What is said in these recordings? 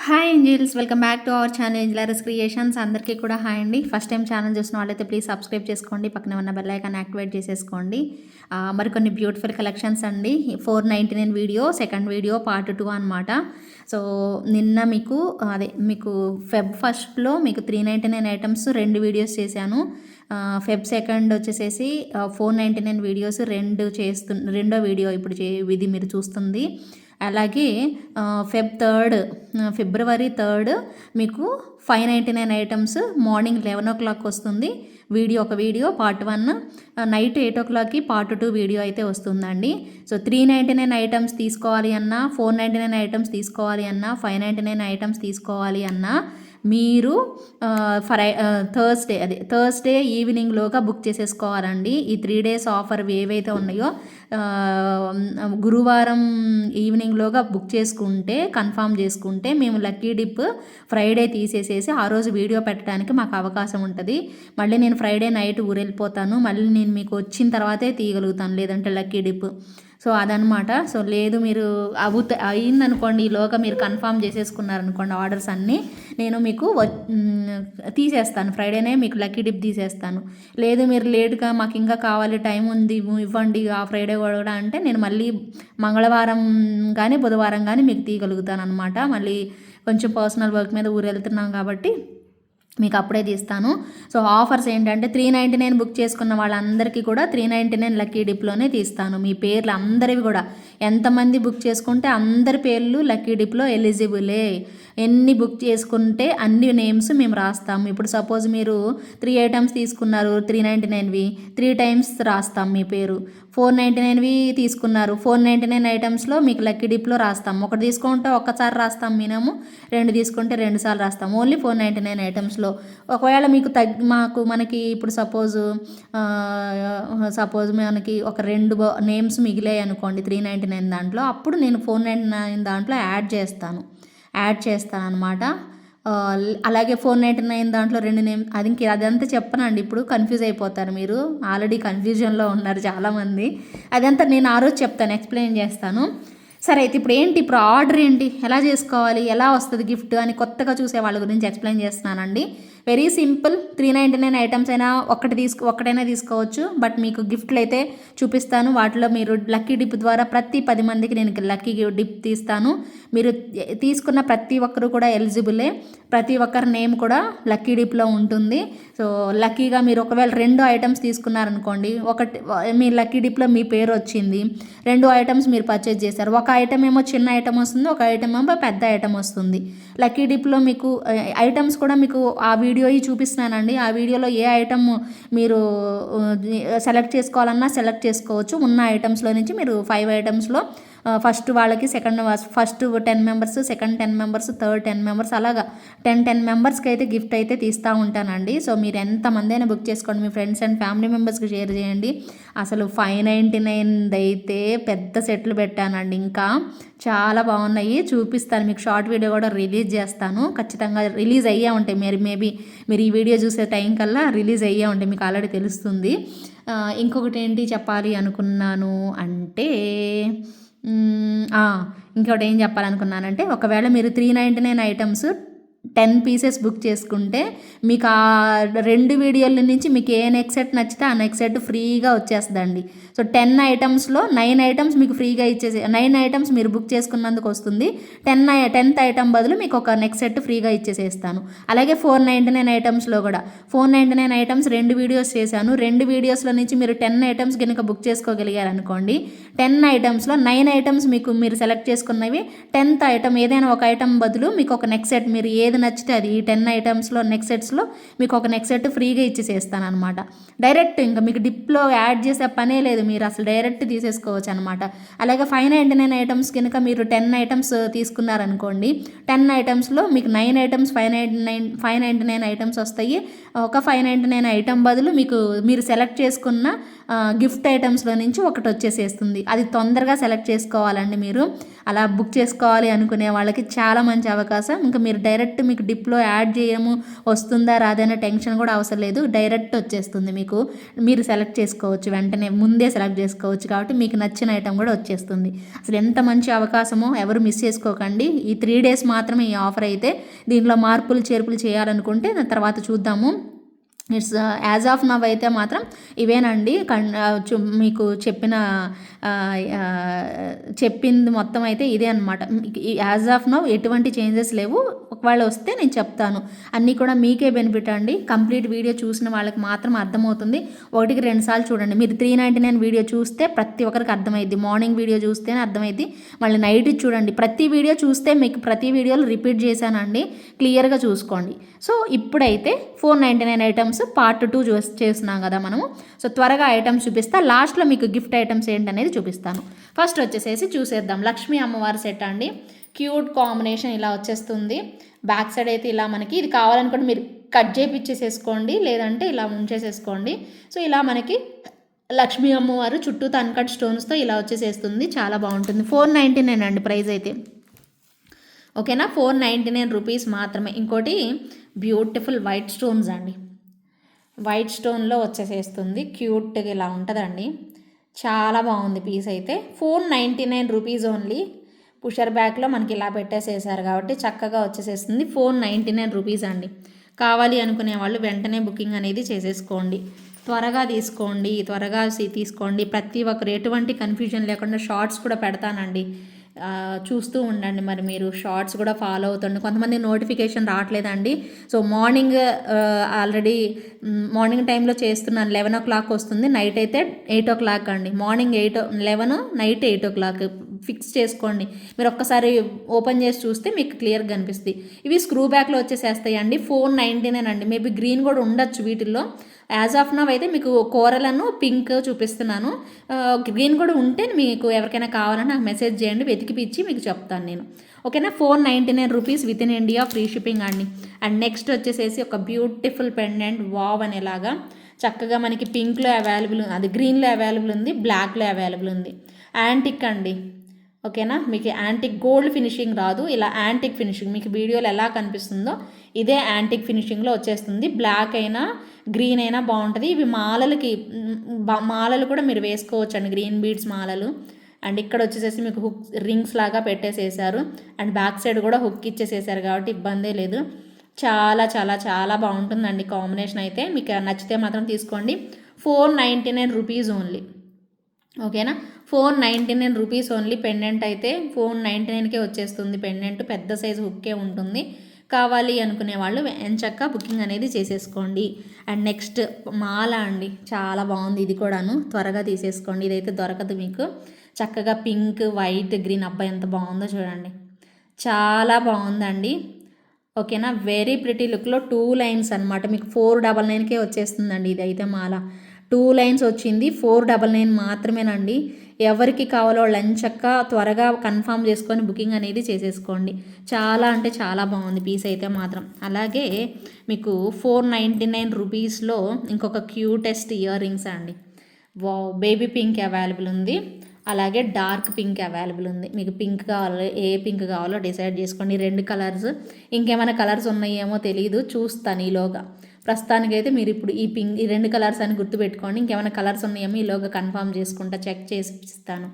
Hi angels, welcome back to our channel ఏంజలరస్ creations. అందరికీ కూడా హాయ్ అండి. ఫస్ట్ టైం ఛానల్ చూసిన వాళ్ళైతే ప్లీజ్ సబ్స్క్రైబ్ చేసుకోండి, పక్కన ఉన్న బెల్ ఐకాన్ యాక్టివేట్ చేసేసుకోండి. మరికొన్ని బ్యూటిఫుల్ కలెక్షన్స్ అండి. 499 వీడియో, సెకండ్ వీడియో పార్ట్ 2 అనమాట. సో నిన్న మీకు ఫెబ్ ఫస్ట్లో మీకు 399 ఐటమ్స్ 2 వీడియోస్ చేశాను. ఫెబ్ సెకండ్ వచ్చేసేసి 499 వీడియోస్ రెండో వీడియో ఇప్పుడు ఇది మీరు చూస్తుంది. అలాగే ఫిబ్రవరి 3 మీకు 599 ఐటమ్స్ మార్నింగ్ 11 o'clock వస్తుంది. ఒక వీడియో పార్ట్ 1, నైట్ 8 o'clockకి పార్ట్ 2 వీడియో అయితే వస్తుందండి. సో 399 ఐటమ్స్ తీసుకోవాలి అన్నా, 499 ఐటమ్స్ తీసుకోవాలి అన్నా, 599 ఐటమ్స్ తీసుకోవాలి అన్నా మీరు థర్స్డే ఈవినింగ్లోగా బుక్ చేసేసుకోవాలండి. ఈ 3 days ఆఫర్ ఏవైతే ఉన్నాయో గురువారం ఈవినింగ్లోగా బుక్ చేసుకుంటే, కన్ఫామ్ చేసుకుంటే మేము లక్కీ డిప్ ఫ్రైడే తీసేసేసి ఆ రోజు వీడియో పెట్టడానికి మాకు అవకాశం ఉంటుంది. మళ్ళీ నేను ఫ్రైడే నైట్ ఊరెళ్ళిపోతాను, మళ్ళీ నేను మీకు వచ్చిన తర్వాతే తీయగలుగుతాను, లేదంటే లక్కీ డిప్. సో అదనమాట. సో లేదు, మీరు అయిందనుకోండి, ఈలోగా మీరు కన్ఫామ్ చేసేసుకున్నారనుకోండి ఆర్డర్స్ అన్నీ, నేను మీకు తీసేస్తాను, ఫ్రైడేనే మీకు లక్కీ డిప్ తీసేస్తాను. లేదు మీరు లేట్గా మాకు ఇంకా కావాలి, టైం ఉంది, ఇవ్వండి ఆ ఫ్రైడే కూడా అంటే నేను మళ్ళీ మంగళవారం కానీ బుధవారం కానీ మీకు తీయగలుగుతాను అనమాట. మళ్ళీ కొంచెం పర్సనల్ వర్క్ మీద ఊరు వెళ్తున్నాం కాబట్టి మీకు అప్పుడే తీస్తాను. సో ఆఫర్స్ ఏంటంటే 399 బుక్ చేసుకున్న వాళ్ళందరికీ కూడా 399 లక్కీ డిప్లోనే తీస్తాను. మీ పేర్లు అందరివి కూడా ఎంతమంది బుక్ చేసుకుంటే అందరి పేర్లు లక్కీ డిప్లో ఎలిజిబులే. ఎన్ని బుక్ చేసుకుంటే అన్ని నేమ్స్ మేము రాస్తాము. ఇప్పుడు సపోజ్ మీరు 3 ఐటమ్స్ తీసుకున్నారు, 399వి 3 times రాస్తాం మీ పేరు. 499వి తీసుకున్నారు, 499 ఐటమ్స్లో మీకు లక్కీ డిప్లో రాస్తాం. ఒకటి తీసుకుంటే ఒక్కసారి రాస్తాం మినిమం, 2 తీసుకుంటే 2 సార్లు రాస్తాం, ఓన్లీ 499 ఐటమ్స్లో. ఒకవేళ మీకు మనకి ఇప్పుడు సపోజ్ మనకి ఒక 2 నేమ్స్ మిగిలాయి అనుకోండి 399 దాంట్లో, అప్పుడు నేను 499 దాంట్లో యాడ్ చేస్తాను అనమాట. అలాగే 499 దాంట్లో 2 నేమ్, అదంతా చెప్పనండి, ఇప్పుడు కన్ఫ్యూజ్ అయిపోతారు మీరు, ఆల్రెడీ కన్ఫ్యూజన్లో ఉన్నారు చాలామంది. అదంతా నేను ఆ రోజు చెప్తాను, ఎక్స్ప్లెయిన్ చేస్తాను. సరే అయితే ఇప్పుడు ఆర్డర్ ఏంటి, ఎలా చేసుకోవాలి, ఎలా వస్తుంది గిఫ్ట్ అని కొత్తగా చూసే వాళ్ళ గురించి ఎక్స్ప్లెయిన్ చేస్తున్నానండి. Very simple. 399 ఐటమ్స్ అయినా ఒకటైనా తీసుకోవచ్చు, బట్ మీకు గిఫ్ట్లు అయితే చూపిస్తాను. వాటిలో మీరు లక్కీ డిప్ ద్వారా ప్రతి 10 మందికి నేను లక్కీ డిప్ తీస్తాను. మీరు తీసుకున్న ప్రతి ఒక్కరు కూడా ఎలిజిబులే, ప్రతి ఒక్కరి నేమ్ కూడా లక్కీ డిప్లో ఉంటుంది. సో లక్కీగా మీరు ఒకవేళ 2 ఐటమ్స్ తీసుకున్నారనుకోండి, మీ లక్కీ డిప్లో మీ పేరు వచ్చింది, 2 ఐటమ్స్ మీరు పర్చేజ్ చేశారు, ఒక ఐటమ్ ఏమో చిన్న ఐటమ్ వస్తుంది, ఒక ఐటమ్ ఏమో పెద్ద ఐటమ్ వస్తుంది. లక్కీ డిప్లో మీకు ఐటమ్స్ కూడా మీకు ఆ వీడియో చూపిస్తున్నానండి. ఆ వీడియోలో ఏ ఐటమ్ మీరు సెలెక్ట్ చేసుకోవాలన్నా సెలెక్ట్ చేసుకోవచ్చు. ఉన్న ఐటమ్స్లో నుంచి మీరు 5 ఐటమ్స్లో ఫస్ట్ వాళ్ళకి first 10 members, second 10 members, third 10 members, అలాగా 10 మెంబర్స్కి అయితే గిఫ్ట్ అయితే తీస్తూ ఉంటానండి. సో మీరు ఎంతమంది అయినా బుక్ చేసుకోండి, మీ ఫ్రెండ్స్ అండ్ ఫ్యామిలీ మెంబర్స్కి షేర్ చేయండి. అసలు 599 అయితే పెద్ద సెట్లు పెట్టానండి, ఇంకా చాలా బాగున్నాయి, చూపిస్తాను మీకు. షార్ట్ వీడియో కూడా రిలీజ్ చేస్తాను, ఖచ్చితంగా రిలీజ్ అయ్యే ఉంటాయి. మేబీ మీరు ఈ వీడియో చూసే టైం కల్లా రిలీజ్ అయ్యే ఉంటాయి, మీకు ఆల్రెడీ తెలుస్తుంది. ఇంకొకటి ఏంటి చెప్పాలి అనుకున్నాను అంటే, ఇంకోటి ఏం చెప్పాలనుకున్నానంటే, ఒకవేళ మీరు 399 ఐటమ్స్ 10 pieces బుక్ చేసుకుంటే మీకు ఆ 2 వీడియోల నుంచి మీకు ఏ నెక్ సెట్ నచ్చితే ఆ నెక్ సెట్ ఫ్రీగా వచ్చేస్తుందండి. సో 10 ఐటమ్స్లో 9 ఐటమ్స్ మీకు ఫ్రీగా 9 ఐటమ్స్ మీరు బుక్ చేసుకున్నందుకు వస్తుంది. 10th ఐటమ్ బదులు మీకు ఒక నెక్ సెట్ ఫ్రీగా ఇచ్చేసేస్తాను. అలాగే 499 ఐటమ్స్లో కూడా 499 ఐటమ్స్ 2 వీడియోస్ చేశాను. 2 వీడియోస్లో నుంచి మీరు 10 ఐటమ్స్ కనుక బుక్ చేసుకోగలిగారు అనుకోండి, 10 ఐటమ్స్లో 9 ఐటమ్స్ మీరు సెలెక్ట్ చేసుకున్నవి, 10th ఐటమ్ ఏదైనా ఒక ఐటమ్ బదులు మీకు ఒక నెక్ సెట్, మీరు ఏది నచ్చితే అది, ఈ 10 ఐటమ్స్లో నెక్ సెట్స్లో మీకు ఒక నెక్ సెట్ ఫ్రీగా ఇచ్చేసేస్తాను అనమాట. డైరెక్ట్ ఇంకా మీకు డిప్లో యాడ్ చేసే పనే లేదు, మీరు అసలు డైరెక్ట్ తీసేసుకోవచ్చు అనమాట. అలాగే 599 ఐటమ్స్ కనుక మీరు 10 ఐటమ్స్ తీసుకున్నారనుకోండి, 10 ఐటమ్స్లో మీకు 9 ఐటమ్స్ 599 ఐటమ్స్ వస్తాయి. ఒక 599 ఐటమ్ బదులు మీరు సెలెక్ట్ చేసుకున్న గిఫ్ట్ ఐటమ్స్లో నుంచి ఒకటి వచ్చేసేస్తుంది. అది తొందరగా సెలెక్ట్ చేసుకోవాలండి మీరు. అలా బుక్ చేసుకోవాలి అనుకునే వాళ్ళకి చాలా మంచి అవకాశం. ఇంకా మీరు డైరెక్ట్ మీకు డిప్లో యాడ్ చేయము, వస్తుందా రాదనే టెన్షన్ కూడా అవసరం లేదు. డైరెక్ట్ వచ్చేస్తుంది మీకు. మీరు సెలెక్ట్ చేసుకోవచ్చు, వెంటనే ముందే సెలెక్ట్ చేసుకోవచ్చు. కాబట్టి మీకు నచ్చిన ఐటెం కూడా వచ్చేస్తుంది. అసలు ఎంత మంచి అవకాశమో, ఎవరు మిస్ చేసుకోకండి. ఈ 3 days మాత్రమే ఈ ఆఫర్ అయితే. దీంట్లో మార్పులు చేర్పులు చేయాలనుకుంటే తర్వాత చూద్దాము. ఇట్స్ యాజ్ ఆఫ్ నవ్ అయితే మాత్రం ఇవేనండి. మీకు చెప్పింది మొత్తం అయితే ఇదే అనమాట. యాజ్ ఆఫ్ నవ్ ఎటువంటి చేంజెస్ లేవు. ఒకవేళ వస్తే నేను చెప్తాను. అన్నీ కూడా మీకే బెనిఫిట్ అండి. కంప్లీట్ వీడియో చూసిన వాళ్ళకి మాత్రం అర్థమవుతుంది. 1-2 సార్లు చూడండి. మీరు 399 వీడియో చూస్తే ప్రతి ఒక్కరికి అర్థమైద్ది. మార్నింగ్ వీడియో చూస్తేనే అర్థమైద్ది. మళ్ళీ నైట్ చూడండి. ప్రతి వీడియో చూస్తే మీకు ప్రతి వీడియోలో రిపీట్ చేశానండి. క్లియర్గా చూసుకోండి. సో ఇప్పుడైతే 499 ఐటమ్స్ పార్ట్ 2 చేస్తున్నాం కదా మనము. సో త్వరగా ఐటమ్స్ చూపిస్తా. లాస్ట్లో మీకు గిఫ్ట్ ఐటమ్స్ ఏంటనేది చూపిస్తాను. ఫస్ట్ వచ్చేసేసి చూసేద్దాం. లక్ష్మీ అమ్మవారి సెట్ అండి. క్యూట్ కాంబినేషన్ ఇలా వచ్చేస్తుంది. బ్యాక్ సైడ్ అయితే ఇలా మనకి ఇది కావాలనుకుంటే మీరు కట్ చేపిచ్చేసేసుకోండి, లేదంటే ఇలా ఉంచేసేసుకోండి. సో ఇలా మనకి లక్ష్మీ అమ్మవారు చుట్టూ అన్కట్ స్టోన్స్తో ఇలా వచ్చేసేస్తుంది. చాలా బాగుంటుంది. 499 అండి ప్రైస్ అయితే. ఓకేనా, 499 రూపీస్ మాత్రమే. ఇంకోటి బ్యూటిఫుల్ వైట్ స్టోన్స్ అండి. వైట్ స్టోన్లో వచ్చేసేస్తుంది. క్యూట్గా ఇలా ఉంటుందండి. చాలా బాగుంది పీస్ అయితే. 499 రూపీస్ ఓన్లీ. పుషర్ బ్యాక్లో మనకి ఇలా పెట్టేసేసారు కాబట్టి చక్కగా వచ్చేసేస్తుంది. 499 రూపీస్ అండి. కావాలి అనుకునే వాళ్ళు వెంటనే బుకింగ్ అనేది చేసేసుకోండి. త్వరగా తీసుకోండి. ప్రతి ఒక్కరు ఎటువంటి కన్ఫ్యూజన్ లేకుండా షార్ట్స్ కూడా పెడతానండి. చూస్తూ ఉండండి. మరి మీరు షార్ట్స్ కూడా ఫాలో అవుతుండండి. కొంతమంది నోటిఫికేషన్ రావట్లేదండి. సో మార్నింగ్ ఆల్రెడీ మార్నింగ్ టైంలో చేస్తున్నాను. 11 o'clock వస్తుంది. నైట్ అయితే 8 o'clock అండి. మార్నింగ్ 11, నైట్ 8 o'clock ఫిక్స్ చేసుకోండి. మీరు ఒక్కసారి ఓపెన్ చేసి చూస్తే మీకు క్లియర్గా కనిపిస్తుంది. ఇవి స్క్రూ బ్యాక్లో వచ్చేసేస్తాయి అండి. 499 అండి. మేబీ గ్రీన్ కూడా ఉండొచ్చు వీటిల్లో. యాజ్ ఆఫ్ నవ్ అయితే మీకు కోరలను పింక్ చూపిస్తున్నాను. గ్రీన్ కూడా ఉంటే మీకు ఎవరికైనా కావాలని నాకు మెసేజ్ చేయండి, వెతికిపిచ్చి మీకు చెప్తాను నేను. ఓకేనా, 499 rupees with in India, free shipping అండి. అండ్ నెక్స్ట్ వచ్చేసేసి ఒక బ్యూటిఫుల్ పెండెంట్ వావ్ అనేలాగా చక్కగా మనకి పింక్లో అవైలబుల్, అది గ్రీన్లో అవైలబుల్ ఉంది, బ్లాక్లో అవైలబుల్ ఉంది. యాంటిక్ అండి. ఓకేనా, మీకు యాంటిక్ గోల్డ్ ఫినిషింగ్ రాదు, ఇలా యాంటిక్ ఫినిషింగ్ మీకు వీడియోలో ఎలా కనిపిస్తుందో ఇదే యాంటిక్ ఫినిషింగ్లో వచ్చేస్తుంది. బ్లాక్ అయినా గ్రీన్ అయినా బాగుంటుంది. ఇవి మాలలు కూడా మీరు వేసుకోవచ్చు అండి, గ్రీన్ బీడ్స్ మాలలు. అండ్ ఇక్కడ వచ్చేసేసి మీకు హుక్ రింగ్స్ లాగా పెట్టేసేసారు. అండ్ బ్యాక్ సైడ్ కూడా హుక్ ఇచ్చేసేసారు కాబట్టి ఇబ్బందే లేదు. చాలా చాలా చాలా బాగుంటుందండి కాంబినేషన్ అయితే. మీకు నచ్చితే మాత్రం తీసుకోండి. 499 రూపీస్ ఓన్లీ. ఓకేనా, 499 రూపీస్ ఓన్లీ. పెండెంట్ అయితే 499కే వచ్చేస్తుంది. పెండెంట్ పెద్ద సైజు హుక్కే ఉంటుంది. కావాలి అనుకునే వాళ్ళు ఎంచక్కా బుకింగ్ అనేది చేసేసుకోండి. అండ్ నెక్స్ట్ మాల అండి. చాలా బాగుంది ఇది కూడాను. త్వరగా తీసేసుకోండి. ఇదైతే దొరకదు మీకు. చక్కగా పింక్, వైట్, గ్రీన్. అబ్బాయి ఎంత బాగుందో చూడండి. చాలా బాగుందండి. ఓకేనా, వెరీ ప్రిటీ లుక్లో 2 lines అనమాట. మీకు 499కే వచ్చేస్తుందండి. ఇది అయితే మాల 2 lines వచ్చింది. 499 మాత్రమేనండి. ఎవరికి కావాలో వాళ్ళు ఎంచక్కా త్వరగా కన్ఫర్మ్ చేసుకొని బుకింగ్ అనేది చేసేసుకోండి. చాలా అంటే చాలా బాగుంది పీస్ అయితే మాత్రం. అలాగే మీకు 499 రూపీస్లో ఇంకొక క్యూటెస్ట్ ఇయర్ రింగ్స్ అండి. బేబీ పింక్ అవైలబుల్ ఉంది, అలాగే డార్క్ పింక్ అవైలబుల్ ఉంది. మీకు పింక్ కావాలో, ఏ పింక్ కావాలో డిసైడ్ చేసుకోండి. 2 కలర్స్, ఇంకేమైనా కలర్స్ ఉన్నాయేమో తెలియదు, చూస్తాను ఈలోగా. ప్రస్తుతానికైతే మీరు ఇప్పుడు ఈ 2 కలర్స్ అని గుర్తుపెట్టుకోండి. ఇంకేమైనా కలర్స్ ఉన్నాయేమో ఈలోగా కన్ఫర్మ్ చేసుకుంటా, చెక్ చేసి ఇస్తాను.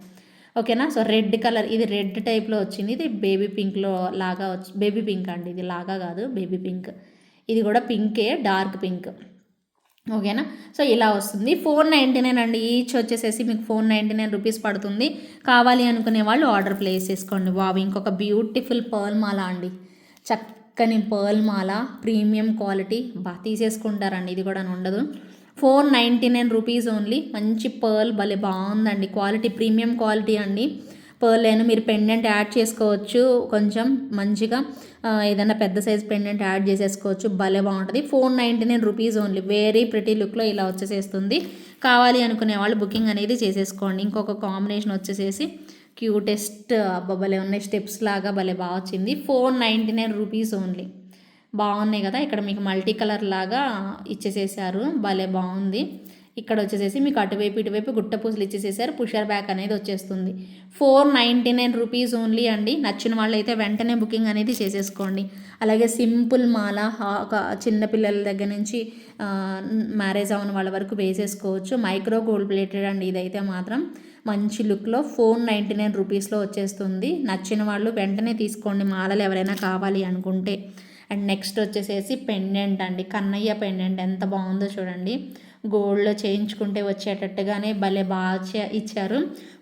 ఓకేనా, సో రెడ్ కలర్, ఇది రెడ్ టైప్లో వచ్చింది. ఇది బేబీ పింక్లో లాగా బేబీ పింక్ అండి. ఇది లాగా కాదు, బేబీ పింక్. ఇది కూడా పింకే, డార్క్ పింక్. ఓకేనా, సో ఇలా వస్తుంది. 499 అండి. ఈచ్ వచ్చేసేసి మీకు 499 రూపీస్ పడుతుంది. కావాలి అనుకునే వాళ్ళు ఆర్డర్ ప్లేస్ చేసుకోండి. వావ్, ఇంకొక బ్యూటిఫుల్ పర్ల్ మాల అండి. చక్కని పర్ల్ మాల, ప్రీమియం క్వాలిటీ. తీసేసుకుంటారండి, ఇది కూడా ఉండదు. 499 రూపీస్ ఓన్లీ. మంచి పర్ల్, భలే బాగుందండి. క్వాలిటీ ప్రీమియం క్వాలిటీ అండి. పర్ల్ అయినా మీరు పెండెంట్ యాడ్ చేసుకోవచ్చు. కొంచెం మంచిగా ఏదైనా పెద్ద సైజ్ పెండెంట్ యాడ్ చేసేసుకోవచ్చు. భలే బాగుంటుంది. 499 రూపీస్ ఓన్లీ. వెరీ ప్రిటీ లుక్లో ఇలా వచ్చేసేస్తుంది. కావాలి అనుకునే వాళ్ళు బుకింగ్ అనేది చేసేసుకోండి. ఇంకొక కాంబినేషన్ వచ్చేసేసి క్యూటెస్ట్, భలే ఉన్నాయి, స్టెప్స్ లాగా భలే బాగా వచ్చింది. 499 రూపీస్ ఓన్లీ. బాగున్నాయి కదా. ఇక్కడ మీకు మల్టీ కలర్ లాగా ఇచ్చేసేసారు, భలే బాగుంది. ఇక్కడ వచ్చేసేసి మీకు అటువైపు ఇటువైపు గుట్ట పూసలు ఇచ్చేసేసారు. పుషర్ బ్యాక్ అనేది వచ్చేస్తుంది. 499 రూపీస్ ఓన్లీ అండి. నచ్చిన వాళ్ళు అయితే వెంటనే బుకింగ్ అనేది చేసేసుకోండి. అలాగే సింపుల్ మాల ఒక చిన్నపిల్లల దగ్గర నుంచి మ్యారేజ్ అవ్వని వాళ్ళ వరకు వేసేసుకోవచ్చు. మైక్రో గోల్డ్ ప్లేటెడ్ అండి. ఇదైతే మాత్రం మంచి లుక్లో 499 రూపీస్లో వచ్చేస్తుంది. నచ్చిన వాళ్ళు వెంటనే తీసుకోండి మాలలు ఎవరైనా కావాలి అనుకుంటే. అండ్ నెక్స్ట్ వచ్చేసేసి పెండెంట్ అండి. కన్నయ్య పెండెంట్ ఎంత బాగుందో చూడండి. గోల్డ్లో చేయించుకుంటే వచ్చేటట్టుగానే భలే బాగా ఇచ్చారు.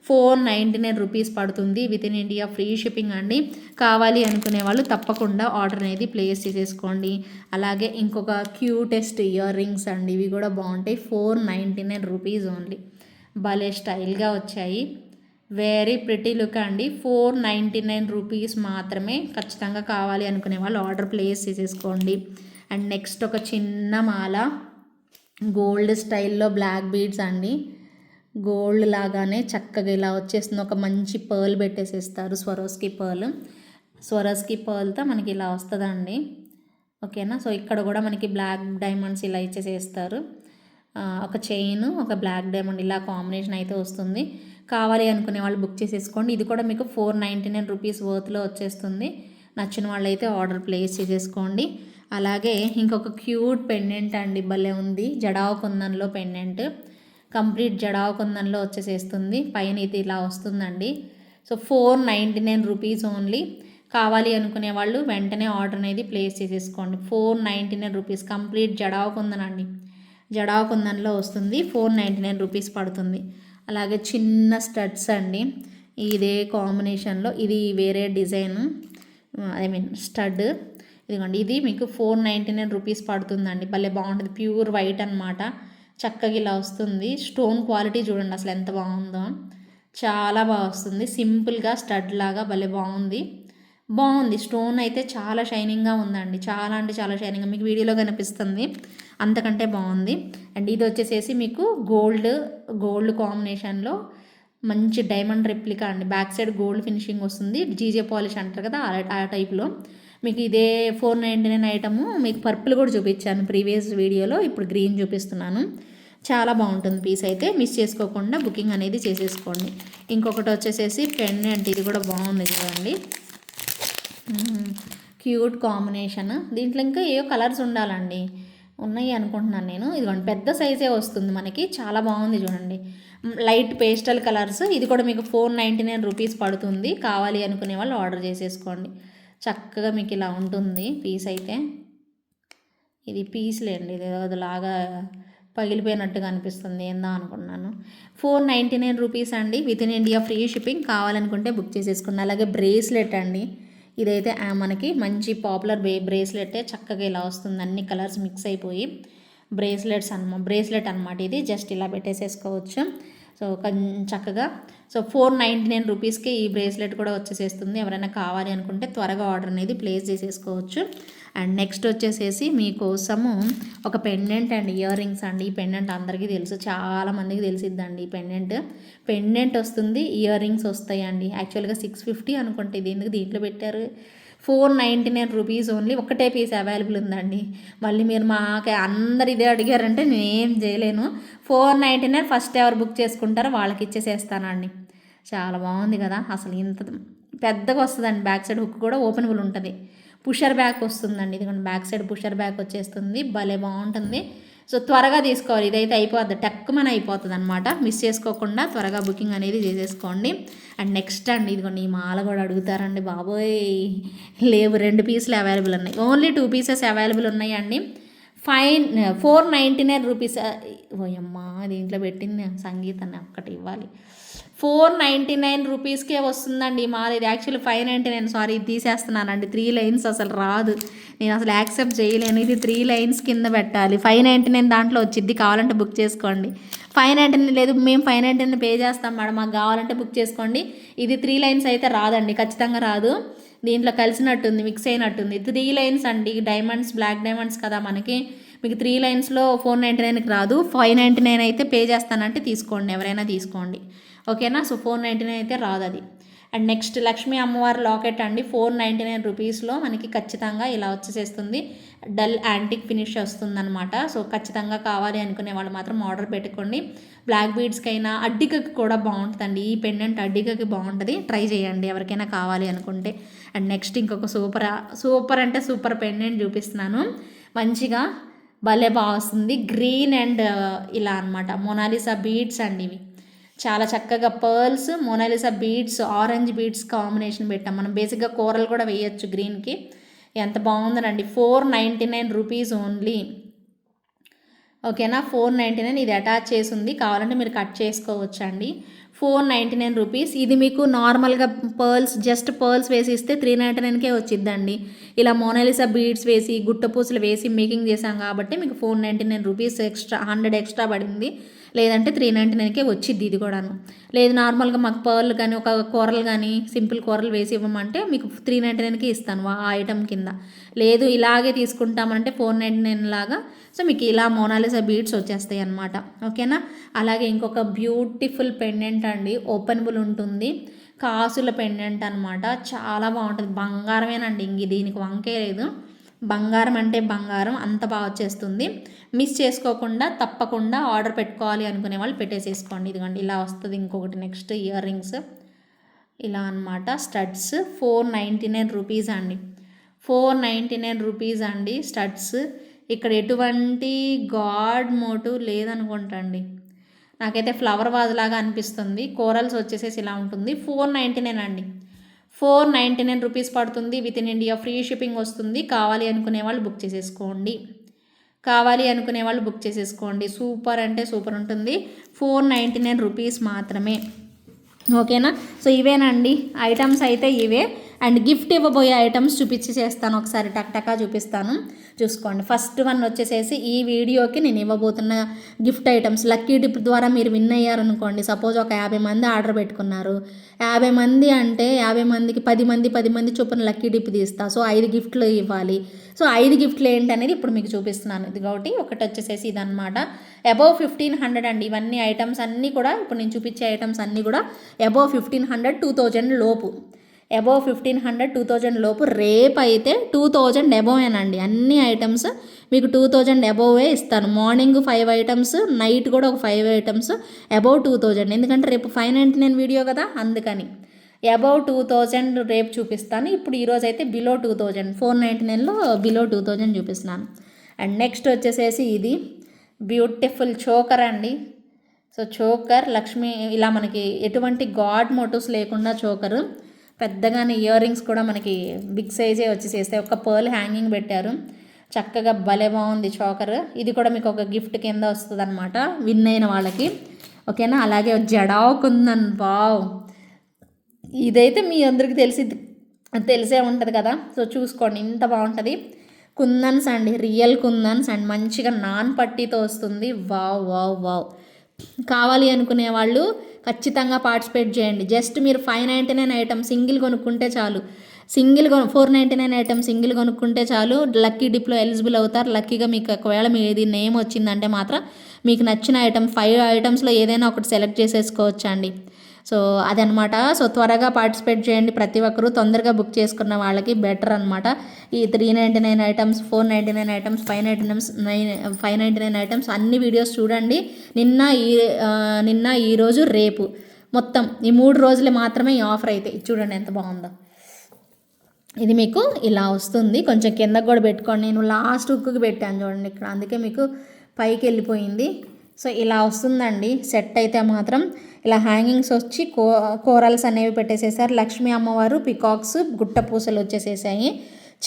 499 రూపీస్ పడుతుంది. With in India free shipping అండి. కావాలి అనుకునే వాళ్ళు తప్పకుండా ఆర్డర్ అనేది ప్లేస్ చేసేసుకోండి. అలాగే ఇంకొక క్యూటెస్ట్ ఇయర్ రింగ్స్ అండి. ఇవి కూడా బాగుంటాయి. 499 రూపీస్ ఓన్లీ. భలే స్టైల్గా వచ్చాయి. వెరీ ప్రిటీ లుక్ అండి. 499 రూపీస్ మాత్రమే. ఖచ్చితంగా కావాలి అనుకునే వాళ్ళు ఆర్డర్ ప్లేస్ చేసేసుకోండి. అండ్ నెక్స్ట్ ఒక చిన్న మాల గోల్డ్ స్టైల్లో బ్లాక్ బీడ్స్ అండి. గోల్డ్ లాగానే చక్కగా ఇలా వచ్చేస్తుంది. ఒక మంచి పర్ల్ పెట్టేసేస్తారు. స్వరోస్కి పర్ల్తో మనకి ఇలా వస్తుందండి. ఓకేనా. సో ఇక్కడ కూడా మనకి బ్లాక్ డైమండ్స్ ఇలా ఇచ్చేసేస్తారు. ఒక చైన్, ఒక బ్లాక్ డైమండ్ ఇలా కాంబినేషన్ అయితే వస్తుంది. కావాలి అనుకునే వాళ్ళు బుక్ చేసేసుకోండి. ఇది కూడా మీకు 499 రూపీస్ వర్త్లో వచ్చేస్తుంది. నచ్చిన వాళ్ళు అయితే ఆర్డర్ ప్లేస్ చేసేసుకోండి. అలాగే ఇంకొక క్యూట్ పెండెంట్ అండి. భలే ఉంది. జడావు కుందన్లో పెండెంట్. కంప్లీట్ జడావు కుందన్లో వచ్చేసేస్తుంది. పైన ఇది ఇలా వస్తుందండి. So 499 rupees only. కావాలి అనుకునే వాళ్ళు వెంటనే ఆర్డర్ అనేది ప్లేస్ చేసేసుకోండి. 499 రూపీస్ కంప్లీట్ జడావు కుందన్ అండి. జడావు కుందన్లో వస్తుంది. 499 రూపీస్ పడుతుంది. అలాగే చిన్న స్టడ్స్ అండి. ఇదే కాంబినేషన్లో ఇది వేరే డిజైన్, స్టడ్. ఇదిగోండి, ఇది మీకు 499 రూపీస్ పడుతుందండి. భలే బాగుంటుంది. ప్యూర్ వైట్ అనమాట. చక్కగా ఇలా వస్తుంది. స్టోన్ క్వాలిటీ చూడండి అసలు ఎంత బాగుందో. చాలా బాగా వస్తుంది. సింపుల్గా స్టడ్ లాగా భలే బాగుంది. స్టోన్ అయితే చాలా షైనింగ్గా ఉందండి. చాలా అంటే చాలా షైనింగ్గా మీకు వీడియోలో కనిపిస్తుంది. అంతకంటే బాగుంది. అండ్ ఇది వచ్చేసేసి మీకు గోల్డ్ కాంబినేషన్లో మంచి డైమండ్ రెప్లికా అండి. బ్యాక్ సైడ్ గోల్డ్ ఫినిషింగ్ వస్తుంది. జీజే పాలిష్ అంటారు కదా, ఆ టైప్లో మీకు ఇదే 499 ఐటము. మీకు పర్పుల్ కూడా చూపించాను ప్రీవియస్ వీడియోలో. ఇప్పుడు గ్రీన్ చూపిస్తున్నాను. చాలా బాగుంటుంది పీస్ అయితే. మిస్ చేసుకోకుండా బుకింగ్ అనేది చేసేసుకోండి. ఇంకొకటి వచ్చేసేసి పెండెంట్. ఇది కూడా బాగుంది చూడండి. Cute combination. దీంట్లో ఇంకా ఏవో కలర్స్ ఉండాలండి. ఉన్నాయి అనుకుంటున్నాను నేను. ఇదిగోండి, పెద్ద సైజే వస్తుంది మనకి. చాలా బాగుంది చూడండి. Light pastel colours. ఇది కూడా మీకు 499 రూపీస్ పడుతుంది. కావాలి అనుకునే వాళ్ళు ఆర్డర్ చేసేసుకోండి. చక్కగా మీకు ఇలా ఉంటుంది పీస్ అయితే. ఇది పీస్లేండి. ఇది అదిలాగా పగిలిపోయినట్టుగా అనిపిస్తుంది. ఏందా అనుకున్నాను. 499 రూపీస్ అండి. With in India free shipping. కావాలనుకుంటే బుక్ చేసేసుకోండి. అలాగే బ్రేస్లెట్ అండి. ఇదైతే మనకి మంచి పాపులర్ బ్రేస్లెటే. చక్కగా ఇలా వస్తుంది. అన్ని కలర్స్ మిక్స్ అయిపోయి బ్రేస్లెట్ అనమాట. ఇది జస్ట్ ఇలా పెట్టేసేసుకోవచ్చు. సో చక్కగా 499 రూపీస్కి ఈ బ్రేస్లెట్ కూడా వచ్చేసేస్తుంది. ఎవరైనా కావాలి అనుకుంటే త్వరగా ఆర్డర్ అనేది ప్లేస్ చేసేసుకోవచ్చు. అండ్ నెక్స్ట్ వచ్చేసేసి మీకోసము ఒక పెండెంట్ అండ్ ఇయర్ రింగ్స్ అండి. ఈ పెండెంట్ అందరికీ తెలుసు, చాలామందికి తెలిసిద్దండి. ఈ పెండెంట్ వస్తుంది, ఇయర్ రింగ్స్ వస్తాయండి. యాక్చువల్గా 650 అనుకుంటే ఇది ఎందుకు దీంట్లో పెట్టారు. 499 రూపీస్ ఓన్లీ. ఒకటే పీస్ అవైలబుల్ ఉందండి. మళ్ళీ మీరు మాకు అందరు ఇదే అడిగారంటే నేనేం చేయలేను. 499 ఫస్ట్ ఎవరు బుక్ చేసుకుంటారో వాళ్ళకి ఇచ్చేసేస్తానండి. చాలా బాగుంది కదా అసలు. ఇంత పెద్దగా వస్తుందండి. బ్యాక్ సైడ్ హుక్ కూడా ఓపెనబుల్ ఉంటుంది. పుషర్ బ్యాక్ వస్తుందండి. ఇదిగోండి, బ్యాక్ సైడ్ పుషర్ బ్యాక్ వచ్చేస్తుంది. భలే బాగుంటుంది. సో త్వరగా తీసుకోవాలి. ఇదైతే అయిపోద్ది, టక్కుమని అయిపోతుంది అనమాట. మిస్ చేసుకోకుండా త్వరగా బుకింగ్ అనేది చేసేసుకోండి. అండ్ నెక్స్ట్ అండి, ఇదిగోండి, ఈ మాల కూడా అడుగుతారండి. బాబోయ్ లేవు, 2 పీసులు అవైలబుల్ ఉన్నాయి. ఓన్లీ 2 పీసెస్ అవైలబుల్ ఉన్నాయండి. 499 రూపీస్. ఓయమ్మా, దీంట్లో పెట్టింది సంగీతాన్ని ఒక్కటి ఇవ్వాలి. 499 రూపీస్కే వస్తుందండి ఈ మాల. ఇది యాక్చువల్లీ 599. సారీ, ఇది తీసేస్తున్నానండి. 3 లైన్స్ అసలు రాదు. నేను అసలు యాక్సెప్ట్ చేయలేను. ఇది 3 లైన్స్ కింద పెట్టాలి. 599 దాంట్లో వచ్చింది. కావాలంటే బుక్ చేసుకోండి. 599 లేదు, మేము 599 పే చేస్తాం మేడం, మాకు కావాలంటే బుక్ చేసుకోండి. ఇది 3 లైన్స్ అయితే రాదండి, ఖచ్చితంగా రాదు. దీంట్లో కలిసినట్టుంది, మిక్స్ అయినట్టుంది. 3 లైన్స్ అండి. డైమండ్స్, బ్లాక్ డైమండ్స్ కదా మనకి. మీకు 3 లైన్స్లో 499కి రాదు. 599 అయితే పే చేస్తానంటే తీసుకోండి, ఎవరైనా తీసుకోండి. ఓకేనా. సో 499 అయితే రాదు అది. అండ్ నెక్స్ట్ లక్ష్మీ అమ్మవారి లాకెట్ అండి, 499 రూపీస్లో మనకి ఖచ్చితంగా ఇలా వచ్చేసేస్తుంది. డల్ యాంటిక్ ఫినిష్ వస్తుందన్నమాట. సో ఖచ్చితంగా కావాలి అనుకునే వాళ్ళు మాత్రం ఆర్డర్ పెట్టుకోండి. బ్లాక్ బీడ్స్కైనా అడ్డికకి కూడా బాగుంటుందండి. ఈ పెండెంట్ అడ్డికకి బాగుంటుంది, ట్రై చేయండి ఎవరికైనా కావాలి అనుకుంటే. అండ్ నెక్స్ట్ ఇంకొక సూపర్ అంటే సూపర్ పెండెంట్ చూపిస్తున్నాను. మంచిగా భలే బాగా వస్తుంది. గ్రీన్ అండ్ ఇలా అనమాట మొనాలిసా బీడ్స్ అండి ఇవి. చాలా చక్కగా pearls, Mona Lisa beads, orange beads combination పెట్టాం. మనం బేసిక్గా కూరలు కూడా వేయచ్చు గ్రీన్కి. ఎంత బాగుందనండి. 499 రూపీస్ ఓన్లీ. ఓకేనా, 499. ఇది అటాచ్ చేసి ఉంది, కావాలంటే మీరు కట్ చేసుకోవచ్చు అండి. 499 రూపీస్. ఇది మీకు నార్మల్గా జస్ట్ పర్ల్స్ వేసి ఇస్తే 399కే వచ్చిద్దండి. ఇలా మోనాలిసా బీడ్స్ వేసి గుట్ట పూసలు వేసి మేకింగ్ చేశాం కాబట్టి మీకు 499 రూపీస్ ఎక్స్ట్రా, 100 ఎక్స్ట్రా పడింది. లేదంటే 399కే వచ్చిద్ది ఇది కూడాను. లేదు నార్మల్గా మాకు పర్ల్ కానీ ఒక కూరలు కానీ సింపుల్ కూరలు వేసి ఇవ్వమంటే మీకు 399కే ఇస్తాను ఆ ఐటమ్ కింద. లేదు ఇలాగే తీసుకుంటామంటే 499 లాగా. సో మీకు ఇలా మోనాలిసా బీడ్స్ వచ్చేస్తాయి అన్నమాట. ఓకేనా. అలాగే ఇంకొక బ్యూటిఫుల్ పెండెంట్ అండి, ఓపెనబుల్ ఉంటుంది, కాసుల పెండెంట్ అనమాట. చాలా బాగుంటుంది, బంగారమేనండి, ఇంక దీనికి వంకే లేదు. బంగారం అంటే బంగారం, అంత బాగా వచ్చేస్తుంది. మిస్ చేసుకోకుండా తప్పకుండా ఆర్డర్ పెట్టుకోవాలి అనుకునే వాళ్ళు పెట్టేసేసుకోండి. ఇదిగోండి ఇలా వస్తుంది. ఇంకొకటి నెక్స్ట్ ఇయర్ రింగ్స్ ఇలా అనమాట. స్టడ్స్ 499 రూపీస్ అండి. 499 రూపీస్ అండి స్టడ్స్. ఇక్కడ ఎటువంటి గాడ్ మోటివ్ లేదనుకుంటా అండి, నాకైతే ఫ్లవర్ వాజ్ లాగా అనిపిస్తుంది. కోరల్స్ వచ్చేసేసి ఇలా ఉంటుంది. 499 అండి. 499 రూపీస్ పడుతుంది. With in India free shipping వస్తుంది. కావాలి అనుకునే వాళ్ళు బుక్ చేసేసుకోండి. సూపర్ అంటే సూపర్ ఉంటుంది. 499 రూపీస్ మాత్రమే. ఓకేనా. సో ఇవేనండి ఐటమ్స్ అయితే ఇవే. అండ్ గిఫ్ట్ ఇవ్వబోయే ఐటమ్స్ చేస్తాను ఒకసారి, టక్టకా చూపిస్తాను, చూసుకోండి. ఫస్ట్ వన్ వచ్చేసేసి ఈ వీడియోకి నేను ఇవ్వబోతున్న గిఫ్ట్ ఐటమ్స్. లక్కీ డిప్ ద్వారా మీరు విన్ అయ్యారనుకోండి. సపోజ్ ఒక 50 మంది ఆర్డర్ పెట్టుకున్నారు. 50 మంది అంటే 50 మందికి 10 మంది చొప్పున లక్కీ డిప్ తీస్తా. సో 5 గిఫ్ట్లు ఇవ్వాలి. సో 5 గిఫ్ట్లు ఏంటనేది ఇప్పుడు మీకు చూపిస్తున్నాను. ఇది ఒకటి వచ్చేసేసి ఇదన్నమాట. అబౌవ్ 1500 అండి. ఇవన్నీ ఐటమ్స్ అన్నీ కూడా, ఇప్పుడు నేను చూపించే ఐటమ్స్ అన్నీ కూడా అబౌవ్ 1500, 2000 లోపు. అబౌవ్ 1500, 2000 లోపు. రేపు అయితే 2000 అబోవేనండి. అన్ని ఐటమ్స్ మీకు 2000 అబోవే ఇస్తాను. మార్నింగ్ 5 ఐటమ్స్, నైట్ కూడా ఒక 5 ఐటమ్స్ అబౌవ్ 2000. ఎందుకంటే రేపు 599 వీడియో కదా, అందుకని అబౌవ్ 2000 రేపు చూపిస్తాను. ఇప్పుడు ఈరోజు అయితే బిలో 2000, 499లో బిలో 2000 చూపిస్తున్నాను. అండ్ నెక్స్ట్ వచ్చేసేసి ఇది బ్యూటిఫుల్ చోకర్ అండి. సో చోకర్ లక్ష్మి, ఇలా మనకి ఎటువంటి గాడ్ మోటివ్స్ లేకుండా చోకరు. పెద్దగానే ఇయర్ రింగ్స్ కూడా మనకి బిగ్ సైజే వచ్చేసేస్తాయి. ఒక పర్ల్ హ్యాంగింగ్ పెట్టారు, చక్కగా భలే బాగుంది చోకర్. ఇది కూడా మీకు ఒక గిఫ్ట్ కింద వస్తుంది అనమాట విన్ అయిన వాళ్ళకి. ఓకేనా. అలాగే జడావ్ కుందన్, వావ్, ఇదైతే మీ అందరికీ తెలిసే ఉంటుంది కదా. సో చూసుకోండి, ఇంత బాగుంటుంది. కుందన్స్ అండి, రియల్ కుందన్స్. అండ్ మంచిగా నాన్ పట్టీతో వస్తుంది. Wow wow wow. కావాలి అనుకునే వాళ్ళు ఖచ్చితంగా పార్టిసిపేట్ చేయండి. జస్ట్ మీరు 599 ఐటమ్ సింగిల్ కొనుక్కుంటే చాలు. 499 ఐటమ్ సింగిల్ కొనుక్కుంటే చాలు. లక్కీ డిప్లో ఎలిజిబుల్ అవుతారు. లక్కీగా మీకు ఒకవేళ మీది నేమ్ వచ్చిందంటే మాత్రం మీకు నచ్చిన ఐటమ్ 5 ఐటమ్స్లో ఏదైనా ఒకటి సెలెక్ట్ చేసేసుకోవచ్చు అండి. సో అదనమాట. సో త్వరగా పార్టిసిపేట్ చేయండి ప్రతి ఒక్కరూ. తొందరగా బుక్ చేసుకున్న వాళ్ళకి బెటర్ అనమాట. ఈ 399 ఐటమ్స్, 499 ఐటమ్స్, 599 ఐటమ్స్ అన్ని వీడియోస్ చూడండి. నిన్న ఈరోజు రేపు మొత్తం ఈ 3 రోజులు మాత్రమే ఈ ఆఫర్ అయితే. చూడండి ఎంత బాగుందో. ఇది మీకు ఇలా వస్తుంది. కొంచెం కిందకు కూడా పెట్టుకోండి. నేను లాస్ట్ హుక్కి పెట్టాను చూడండి ఇక్కడ, అందుకే మీకు పైకి వెళ్ళిపోయింది. సో ఇలా వస్తుందండి సెట్ అయితే మాత్రం. ఇలా హ్యాంగింగ్స్ వచ్చి కోరల్స్ అనేవి పెట్టేసేసారు. లక్ష్మీ అమ్మవారు, పికాక్స్, గుట్ట పూసలు వచ్చేసేసాయి.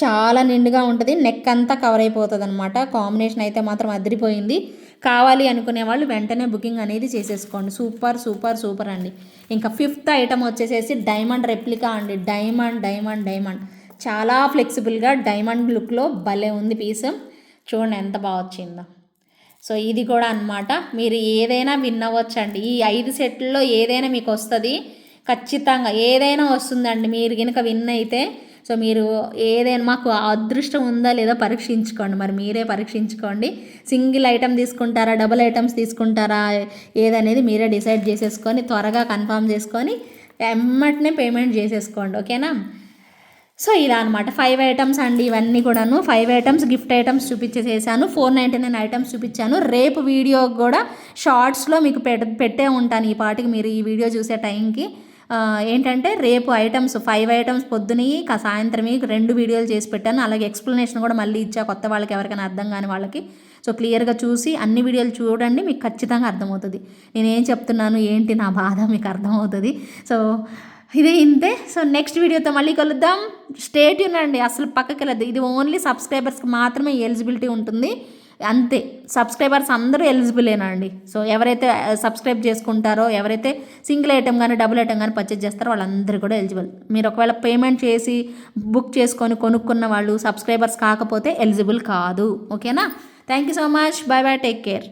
చాలా నిండుగా ఉంటుంది. నెక్ అంతా కవర్ అయిపోతుంది అనమాట. కాంబినేషన్ అయితే మాత్రం అదిరిపోయింది. కావాలి అనుకునే వాళ్ళు వెంటనే బుకింగ్ అనేది చేసేసుకోండి. సూపర్ సూపర్ సూపర్ అండి. ఇంకా 5th ఐటమ్ వచ్చేసేసి డైమండ్ రెప్లికా అండి. డైమండ్ చాలా ఫ్లెక్సిబుల్గా డైమండ్ లుక్లో భలే ఉంది పీస్. చూడండి ఎంత బాగా వచ్చిందో. సో ఇది కూడా అనమాట. మీరు ఏదైనా విన్ అవ్వచ్చండి. ఈ 5 సెట్లలో ఏదైనా మీకు వస్తుంది, ఖచ్చితంగా ఏదైనా వస్తుందండి మీరు కనుక విన్ అయితే. సో మీరు ఏదైనా, మాకు అదృష్టం ఉందా లేదా పరీక్షించుకోండి. మరి మీరే పరీక్షించుకోండి. సింగిల్ ఐటమ్ తీసుకుంటారా, డబుల్ ఐటమ్స్ తీసుకుంటారా, ఏదనేది మీరే డిసైడ్ చేసేసుకొని త్వరగా కన్ఫర్మ్ చేసుకొని ఎమ్మటనే పేమెంట్ చేసేసుకోండి, ఓకేనా. సో ఇలా అనమాట 5 ఐటమ్స్ అండి ఇవన్నీ కూడాను. 5 ఐటమ్స్ గిఫ్ట్ ఐటమ్స్ చూపించేసాను, 499 ఐటమ్స్ చూపించాను. రేపు వీడియో కూడా షార్ట్స్లో మీకు పెట్టే ఉంటాను ఈ పాటికి, మీరు ఈ వీడియో చూసే టైంకి. ఏంటంటే రేపు ఐటమ్స్ 5 ఐటమ్స్ పొద్దునవి సాయంత్రమే 2 వీడియోలు చేసి పెట్టాను. అలాగే ఎక్స్ప్లెనేషన్ కూడా మళ్ళీ ఇచ్చా కొత్త వాళ్ళకి, ఎవరికైనా అర్థం కాని వాళ్ళకి. సో క్లియర్గా చూసి అన్ని వీడియోలు చూడండి, మీకు ఖచ్చితంగా అర్థమవుతుంది నేనేం చెప్తున్నాను ఏంటి నా బాధ, మీకు అర్థమవుతుంది. సో ఇదే ఇంతే. సో నెక్స్ట్ వీడియోతో మళ్ళీ కలుద్దాం. స్టే ట్యూన్ అండి, అసలు పక్కకి వెళ్ళదు. ఇది ఓన్లీ సబ్స్క్రైబర్స్కి మాత్రమే ఎలిజిబిలిటీ ఉంటుంది, అంతే. సబ్స్క్రైబర్స్ అందరూ ఎలిజిబులేనండి. సో ఎవరైతే సబ్స్క్రైబ్ చేసుకుంటారో, ఎవరైతే సింగిల్ ఐటెం కానీ డబుల్ ఐటెం కానీ పర్చేజ్ చేస్తారో వాళ్ళందరూ కూడా ఎలిజిబుల్. మీరు ఒకవేళ పేమెంట్ చేసి బుక్ చేసుకొని కొనుక్కున్న వాళ్ళు సబ్స్క్రైబర్స్ కాకపోతే ఎలిజిబుల్ కాదు, ఓకేనా. Thank you so much, bye bye, take care.